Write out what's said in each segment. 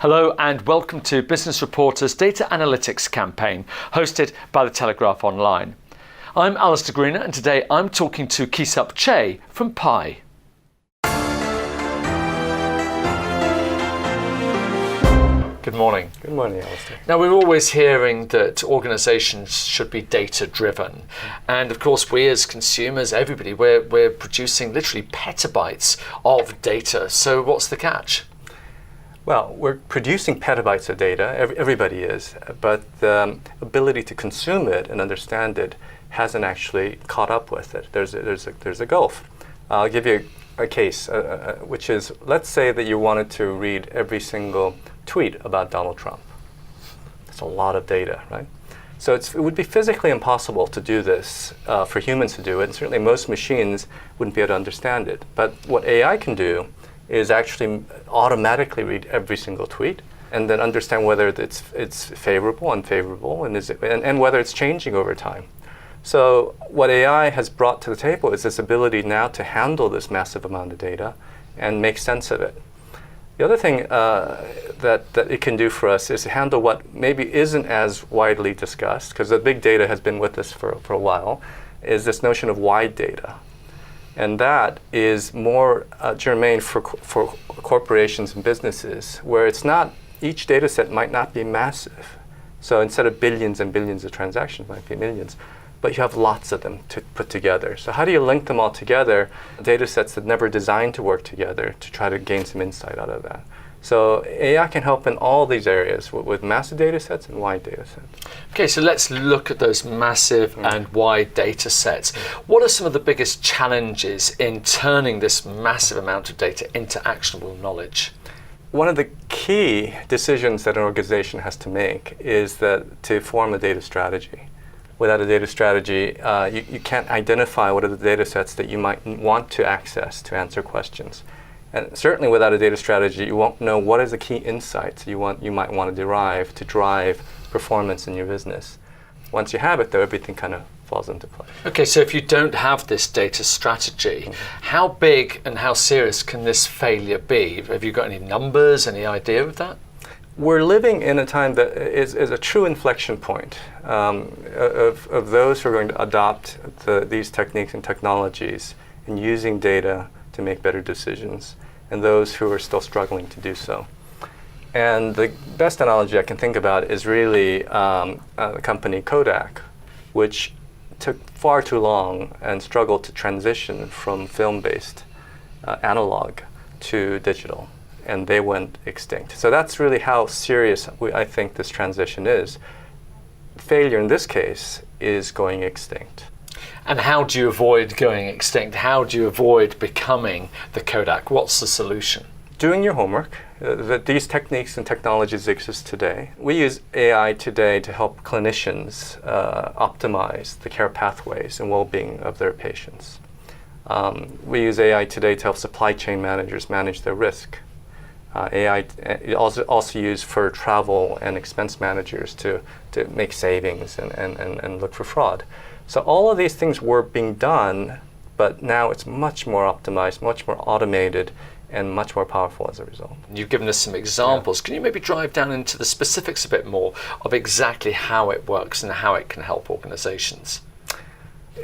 Hello and welcome to Business Reporter's Data Analytics campaign, hosted by The Telegraph Online. I'm Alistair Greener and today I'm talking to Keesup Choe from Pi. Good morning. Good morning, Alistair. Now, we're always hearing that organisations should be data-driven. And of course, we as consumers, everybody, we're producing literally petabytes of data. So what's the catch? Well, we're producing petabytes of data, everybody is, but the ability to consume it and understand it hasn't actually caught up with it. There's a gulf. I'll give you a case, which is, let's say that you wanted to read every single tweet about Donald Trump. That's a lot of data, right? So it would be physically impossible to do this for humans to do it, and certainly most machines wouldn't be able to understand it. But what AI can do is actually automatically read every single tweet and then understand whether it's favorable, unfavorable, and whether it's changing over time. So what AI has brought to the table is this ability now to handle this massive amount of data and make sense of it. The other thing that it can do for us is to handle what maybe isn't as widely discussed, because the big data has been with us for a while, is this notion of wide data. And that is more germane for corporations and businesses, where it's not, each data set might not be massive. So instead of billions and billions of transactions, it might be millions. But you have lots of them to put together. So how do you link them all together, data sets that never designed to work together, to try to gain some insight out of that? So AI can help in all these areas with massive data sets and wide data sets. Okay, so let's look at those massive and wide data sets. What are some of the biggest challenges in turning this massive amount of data into actionable knowledge? One of the key decisions that an organization has to make is to form a data strategy. Without a data strategy, you can't identify what are the data sets that you might want to access to answer questions. And certainly without a data strategy, you won't know what is the key insights you might want to derive to drive performance in your business. Once you have it, though, everything kind of falls into place. Okay, so if you don't have this data strategy, how big and how serious can this failure be? Have you got any numbers, any idea of that? We're living in a time that is a true inflection point of those who are going to adopt these techniques and technologies and using data to make better decisions, and those who are still struggling to do so. And the best analogy I can think about is really the company Kodak, which took far too long and struggled to transition from film-based analog to digital. And they went extinct. So that's really how serious I think this transition is. Failure in this case is going extinct. And how do you avoid going extinct? How do you avoid becoming the Kodak? What's the solution? Doing your homework. These techniques and technologies exist today. We use AI today to help clinicians optimize the care pathways and well-being of their patients. We use AI today to help supply chain managers manage their risk. AI also used for travel and expense managers to make savings and look for fraud. So all of these things were being done, but now it's much more optimized, much more automated, and much more powerful as a result. You've given us some examples. Can you maybe drive down into the specifics a bit more of exactly how it works and how it can help organizations?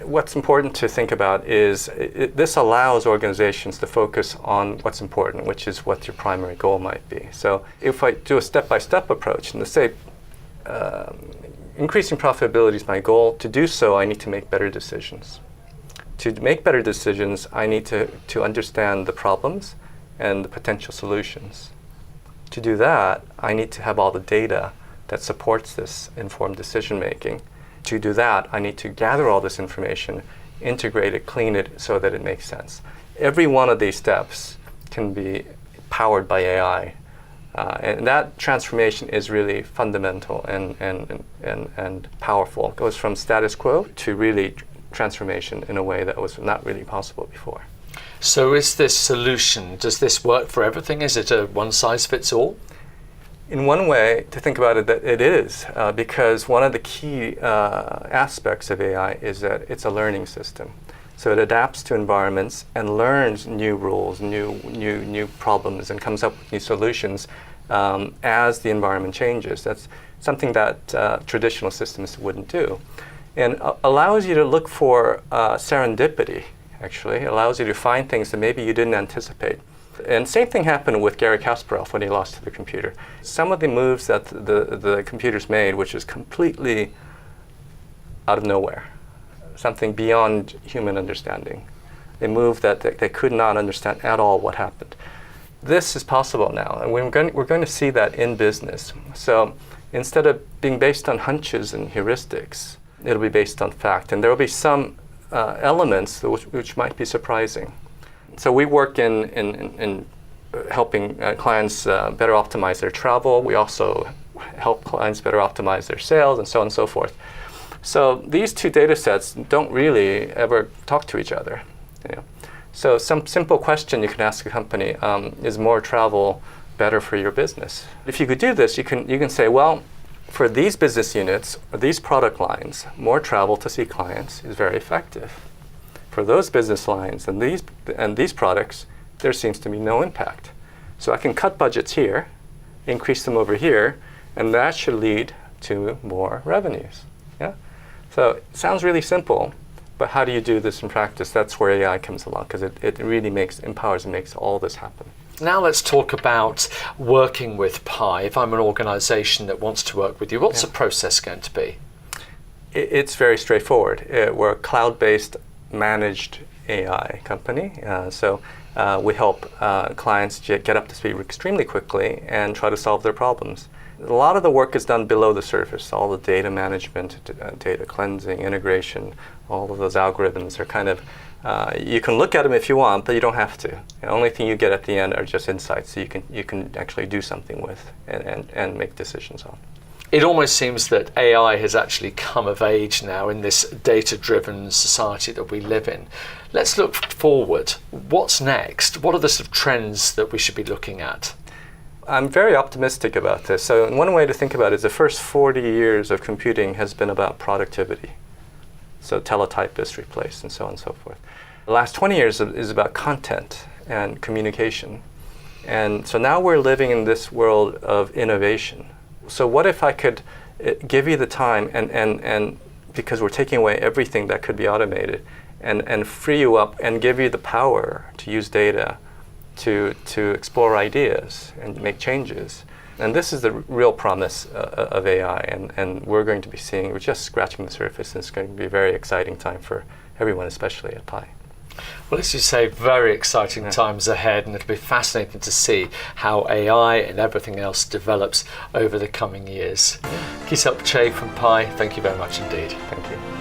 What's important to think about is this allows organizations to focus on what's important, which is what your primary goal might be. So if I do a step-by-step approach, and let's say increasing profitability is my goal, to do so I need to make better decisions. To make better decisions, I need to understand the problems and the potential solutions. To do that, I need to have all the data that supports this informed decision making. To do that, I need to gather all this information, integrate it, clean it so that it makes sense. Every one of these steps can be powered by AI. And that transformation is really fundamental and powerful. It goes from status quo to really transformation in a way that was not really possible before. So is this solution, does this work for everything? Is it a one-size-fits-all? In one way, to think about it, that it is, because one of the key aspects of AI is that it's a learning system. So it adapts to environments and learns new rules, new problems, and comes up with new solutions as the environment changes. That's something that traditional systems wouldn't do. And allows you to look for serendipity, actually. It allows you to find things that maybe you didn't anticipate. And same thing happened with Garry Kasparov when he lost to the computer. Some of the moves that the computers made, which is completely out of nowhere, something beyond human understanding. A move that they could not understand at all what happened. This is possible now, and we're going to see that in business. So instead of being based on hunches and heuristics, it'll be based on fact. And there will be some elements which might be surprising. So we work in helping clients better optimize their travel. We also help clients better optimize their sales and so on and so forth. So these two data sets don't really ever talk to each other. You know? So some simple question you can ask a company, is more travel better for your business? If you could do this, you can say, well, for these business units or these product lines, more travel to see clients is very effective. For those business lines and these products, there seems to be no impact. So I can cut budgets here, increase them over here, and that should lead to more revenues. Yeah? So it sounds really simple, but how do you do this in practice? That's where AI comes along, because it really empowers and makes all this happen. Now let's talk about working with Pi. If I'm an organization that wants to work with you, what's the process going to be? It's very straightforward. We're a cloud-based managed AI company. So we help clients get up to speed extremely quickly and try to solve their problems. A lot of the work is done below the surface. All the data management, data cleansing, integration, all of those algorithms are kind of, you can look at them if you want, but you don't have to. The only thing you get at the end are just insights so you can actually do something with and make decisions on. It almost seems that AI has actually come of age now in this data-driven society that we live in. Let's look forward. What's next? What are the sort of trends that we should be looking at? I'm very optimistic about this. So one way to think about it is the first 40 years of computing has been about productivity. So teletype is replaced and so on and so forth. The last 20 years is about content and communication. And so now we're living in this world of innovation. So what if I could give you the time and because we're taking away everything that could be automated and free you up and give you the power to use data to explore ideas and make changes. And this is the real promise of AI, and we're going to be seeing, we're just scratching the surface, and it's going to be a very exciting time for everyone, especially at Pi. Well, as you say, very exciting times ahead, and it'll be fascinating to see how AI and everything else develops over the coming years. Keesup Choe from Pi, thank you very much indeed. Thank you.